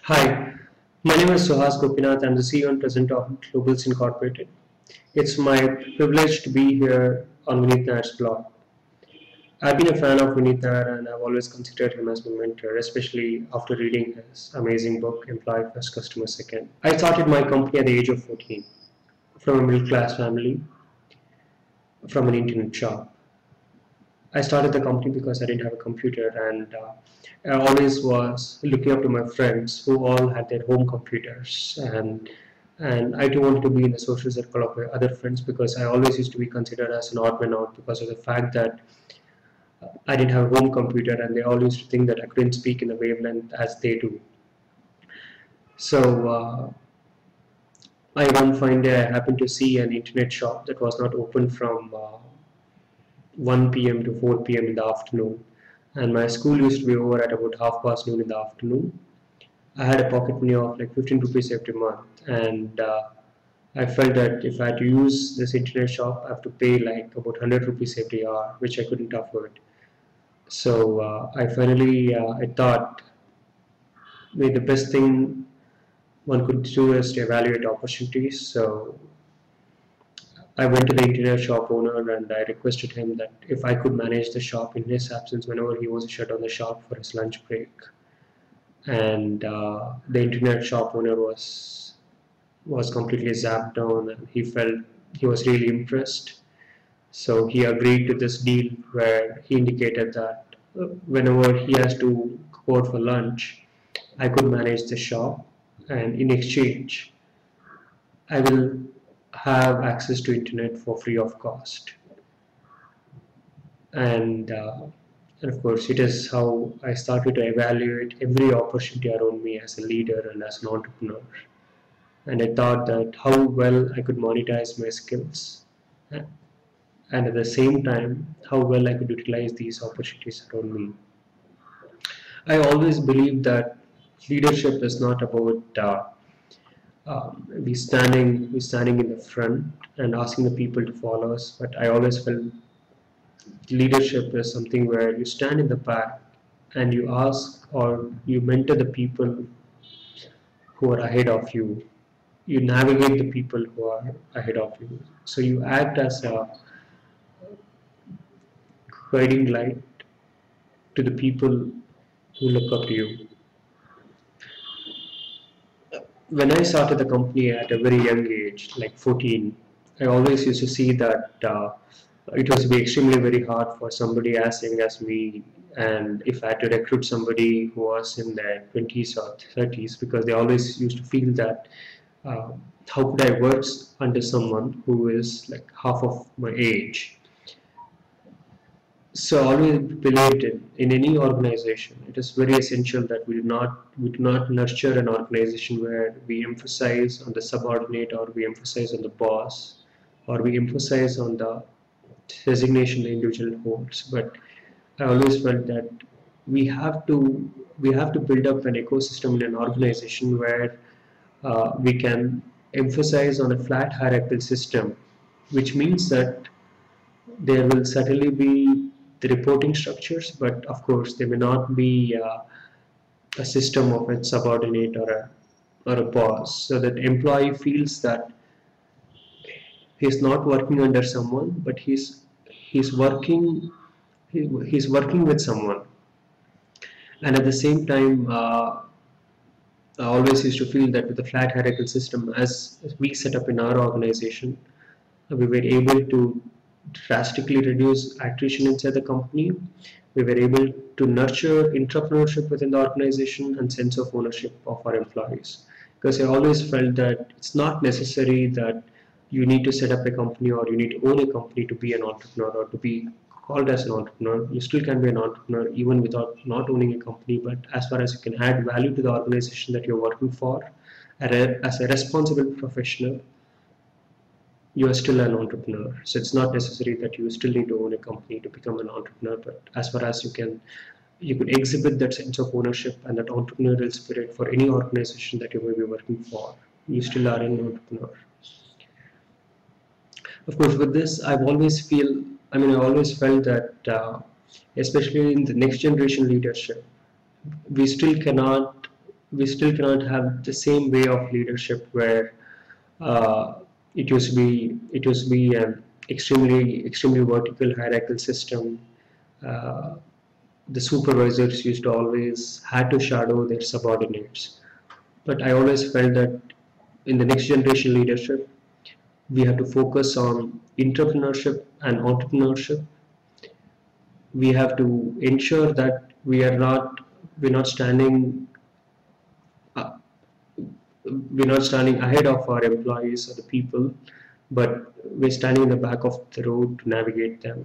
Hi, my name is Suhas Gopinath. I'm the CEO and President of Globals Incorporated. It's my privilege to be here on Vineet Nair's blog. I've been a fan of Vineet Nair and I've always considered him as my mentor, especially after reading his amazing book, Employee First, Customer Second. I started my company at the age of 14 from a middle class family, from an internet shop. I started the company because I didn't have a computer, and I always was looking up to my friends who all had their home computers, and I too wanted to be in the social circle of my other friends because I always used to be considered as an odd man out because of the fact that I didn't have a home computer, and they all used to think that I couldn't speak in the wavelength as they do. So one fine day I happened to see an internet shop that was not open from 1 p.m. to 4 p.m. in the afternoon, and my school used to be over at about half past noon in the afternoon. I had a pocket money of like 15 rupees every month, and I felt that if I had to use this internet shop, I have to pay like about 100 rupees every hour, which I couldn't afford. So I thought maybe the best thing one could do is to evaluate opportunities. So I went to the internet shop owner and I requested him that if I could manage the shop in his absence whenever he was to shut down the shop for his lunch break. And the internet shop owner was completely zapped down, and he was really impressed. So he agreed to this deal where he indicated that whenever he has to go out for lunch, I could manage the shop, and in exchange, I will have access to internet for free of cost. And of course, it is how I started to evaluate every opportunity around me as a leader and as an entrepreneur. And I thought that how well I could monetize my skills, and at the same time, how well I could utilize these opportunities around me. I always believe that leadership is not about we standing in the front and asking the people to follow us, but I always felt leadership is something where you stand in the back and you ask or you mentor the people who are ahead of you. You navigate the people who are ahead of you. So you act as a guiding light to the people who look up to you. When I started the company at a very young age, like 14, I always used to see that it was be extremely very hard for somebody as young as me, and if I had to recruit somebody who was in their 20s or 30s, because they always used to feel that uh, how could I work under someone who is like half of my age. So I always believed in any organization, it is very essential that we do not nurture an organization where we emphasize on the subordinate, or we emphasize on the boss, or we emphasize on the designation the individual holds. But I always felt that we have to build up an ecosystem in an organization where we can emphasize on a flat hierarchical system, which means that there will certainly be the reporting structures, but of course there may not be a system of a subordinate or a boss, so that employee feels that he's not working under someone, but he's working he's working with someone. And at the same time, I always used to feel that with the flat hierarchical system, as we set up in our organization, we were able to drastically reduce attrition inside the company. We were able to nurture entrepreneurship within the organization and sense of ownership of our employees. Because I always felt that it's not necessary that you need to set up a company or you need to own a company to be an entrepreneur or to be called as an entrepreneur. You still can be an entrepreneur even without not owning a company, but as far as you can add value to the organization that you're working for as a responsible professional, you are still an entrepreneur. So it's not necessary that you still need to own a company to become an entrepreneur, but as far as you could exhibit that sense of ownership and that entrepreneurial spirit for any organization that you may be working for, you still are an entrepreneur. Of course, with this, I always felt that, especially in the next generation leadership, we still cannot we still cannot have the same way of leadership where it used to be an extremely vertical hierarchical system. Uh, the supervisors used to always had to shadow their subordinates. But I always felt that in the next generation leadership, we have to focus on entrepreneurship and entrepreneurship. We have to ensure that we're not standing uh, we're not standing ahead of our employees or the people, but we're standing in the back of the road to navigate them.